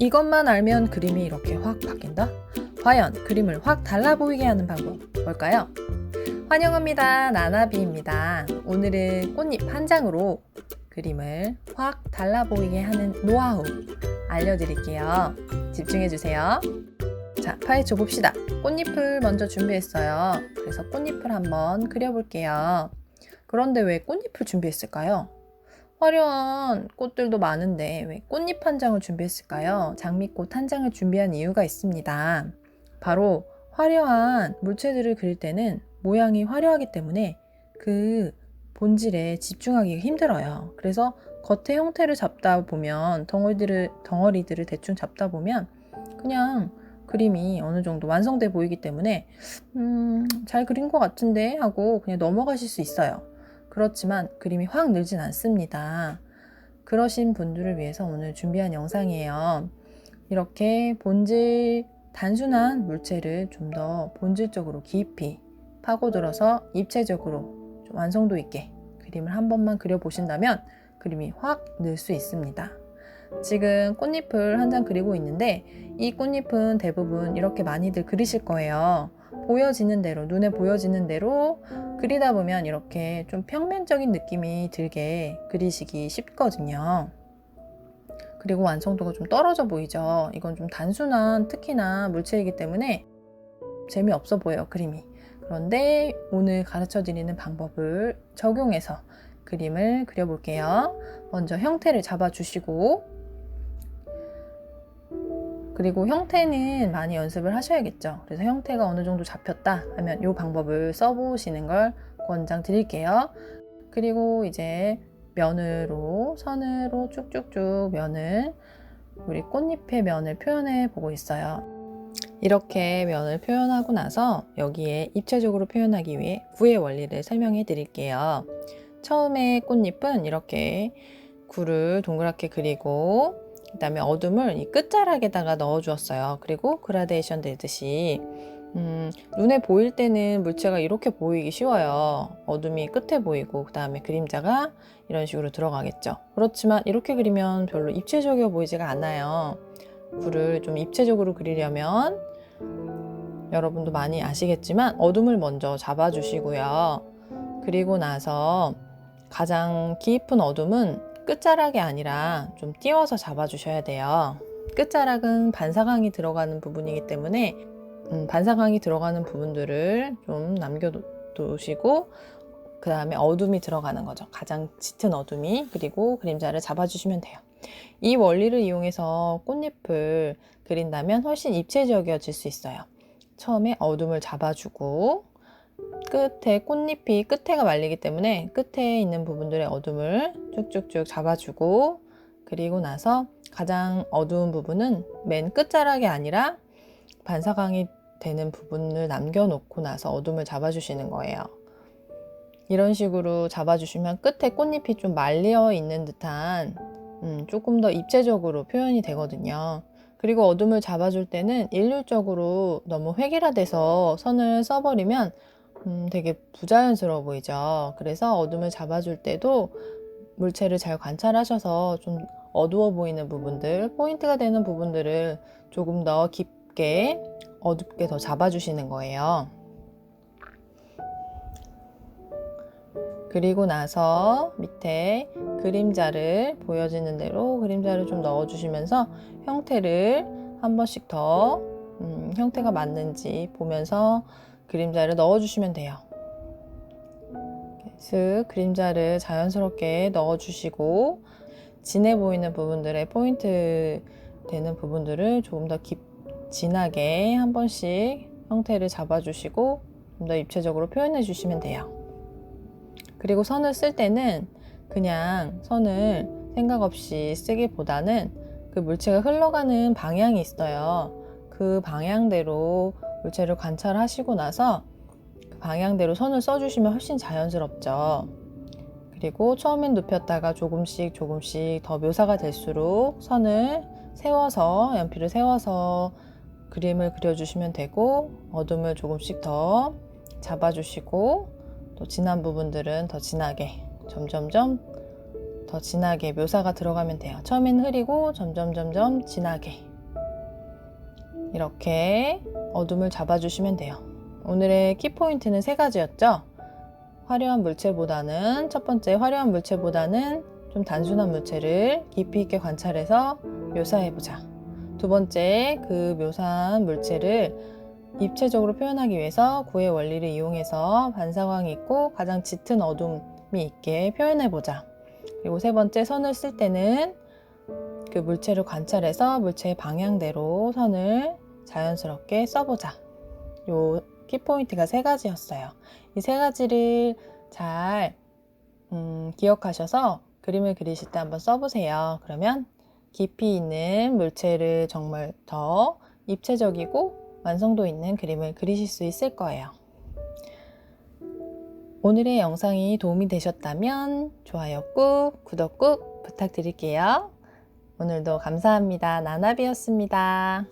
이것만 알면 그림이 이렇게 확 바뀐다? 과연 그림을 확 달라 보이게 하는 방법 뭘까요? 환영합니다. 나나비입니다. 오늘은 꽃잎 한 장으로 그림을 확 달라 보이게 하는 노하우 알려드릴게요. 집중해주세요. 자, 파헤쳐 봅시다. 꽃잎을 먼저 준비했어요. 그래서 꽃잎을 한번 그려볼게요. 그런데 왜 꽃잎을 준비했을까요? 화려한 꽃들도 많은데 왜 꽃잎 한 장을 준비했을까요? 장미꽃 한 장을 준비한 이유가 있습니다. 바로 화려한 물체들을 그릴 때는 모양이 화려하기 때문에 그 본질에 집중하기가 힘들어요. 그래서 겉의 형태를 잡다 보면 덩어리들을 대충 잡다 보면 그냥 그림이 어느 정도 완성돼 보이기 때문에 잘 그린 것 같은데 하고 그냥 넘어가실 수 있어요. 그렇지만 그림이 확 늘진 않습니다. 그러신 분들을 위해서 오늘 준비한 영상이에요. 이렇게 단순한 물체를 좀 더 본질적으로 깊이 파고들어서 입체적으로 좀 완성도 있게 그림을 한 번만 그려보신다면 그림이 확 늘 수 있습니다. 지금 꽃잎을 한 장 그리고 있는데 이 꽃잎은 대부분 이렇게 많이들 그리실 거예요. 보여지는 대로, 눈에 보여지는 대로 그리다 보면 이렇게 좀 평면적인 느낌이 들게 그리시기 쉽거든요. 그리고 완성도가 좀 떨어져 보이죠. 이건 좀 단순한 특히나 물체이기 때문에 재미없어 보여요, 그림이. 그런데 오늘 가르쳐 드리는 방법을 적용해서 그림을 그려볼게요. 먼저 형태를 잡아주시고 그리고 형태는 많이 연습을 하셔야겠죠. 그래서 형태가 어느 정도 잡혔다 하면 이 방법을 써보시는 걸 권장 드릴게요. 그리고 이제 선으로 쭉쭉쭉 우리 꽃잎의 면을 표현해 보고 있어요. 이렇게 면을 표현하고 나서 여기에 입체적으로 표현하기 위해 구의 원리를 설명해 드릴게요. 처음에 꽃잎은 이렇게 구를 동그랗게 그리고 그 다음에 어둠을 이 끝자락에다가 넣어 주었어요. 그리고 그라데이션 되듯이 눈에 보일 때는 물체가 이렇게 보이기 쉬워요. 어둠이 끝에 보이고 그 다음에 그림자가 이런 식으로 들어가겠죠. 그렇지만 이렇게 그리면 별로 입체적이어 보이지가 않아요. 구를 좀 입체적으로 그리려면 여러분도 많이 아시겠지만 어둠을 먼저 잡아주시고요. 그리고 나서 가장 깊은 어둠은 끝자락이 아니라 좀 띄워서 잡아주셔야 돼요. 끝자락은 반사광이 들어가는 부분이기 때문에 반사광이 들어가는 부분들을 좀 남겨두시고 그 다음에 어둠이 들어가는 거죠. 가장 짙은 어둠이. 그리고 그림자를 잡아주시면 돼요. 이 원리를 이용해서 꽃잎을 그린다면 훨씬 입체적이어질 수 있어요. 처음에 어둠을 잡아주고 꽃잎이 끝에가 말리기 때문에 끝에 있는 부분들의 어둠을 쭉쭉쭉 잡아주고 그리고 나서 가장 어두운 부분은 맨 끝자락이 아니라 반사광이 되는 부분을 남겨놓고 나서 어둠을 잡아주시는 거예요. 이런 식으로 잡아주시면 끝에 꽃잎이 좀 말려 있는 듯한 조금 더 입체적으로 표현이 되거든요. 그리고 어둠을 잡아줄 때는 일률적으로 너무 획일화돼서 선을 써버리면 되게 부자연스러워 보이죠. 그래서 어둠을 잡아줄 때도 물체를 잘 관찰하셔서 좀 어두워 보이는 부분들, 포인트가 되는 부분들을 조금 더 깊게 어둡게 더 잡아주시는 거예요. 그리고 나서 밑에 그림자를 보여지는 대로 그림자를 좀 넣어주시면서 형태를 한 번씩 더 형태가 맞는지 보면서 그림자를 넣어주시면 돼요. 슥 그림자를 자연스럽게 넣어주시고 진해 보이는 부분들의 포인트 되는 부분들을 조금 더 진하게 한 번씩 형태를 잡아주시고 좀 더 입체적으로 표현해 주시면 돼요. 그리고 선을 쓸 때는 그냥 선을 생각 없이 쓰기보다는 그 물체가 흘러가는 방향이 있어요. 그 방향대로 물체를 관찰하시고 나서 그 방향대로 선을 써주시면 훨씬 자연스럽죠. 그리고 처음엔 눕혔다가 조금씩 더 묘사가 될수록 선을 세워서 연필을 세워서 그림을 그려주시면 되고 어둠을 조금씩 더 잡아주시고 또 진한 부분들은 더 진하게 점점점 더 진하게 묘사가 들어가면 돼요. 처음엔 흐리고 점점 진하게 이렇게 어둠을 잡아주시면 돼요. 오늘의 키포인트는 3가지였죠. 화려한 물체보다는 첫 번째 화려한 물체보다는 좀 단순한 물체를 깊이 있게 관찰해서 묘사해보자. 두 번째, 그 묘사한 물체를 입체적으로 표현하기 위해서 구의 원리를 이용해서 반사광이 있고 가장 짙은 어둠이 있게 표현해보자. 그리고 세 번째, 선을 쓸 때는 그 물체를 관찰해서 물체의 방향대로 선을 자연스럽게 써보자. 요 키포인트가 3가지였어요. 이 3가지를 잘 기억하셔서 그림을 그리실 때 한번 써보세요. 그러면 깊이 있는 물체를 정말 더 입체적이고 완성도 있는 그림을 그리실 수 있을 거예요. 오늘의 영상이 도움이 되셨다면 좋아요 꾹, 구독 꾹 부탁드릴게요. 오늘도 감사합니다. 나나비였습니다.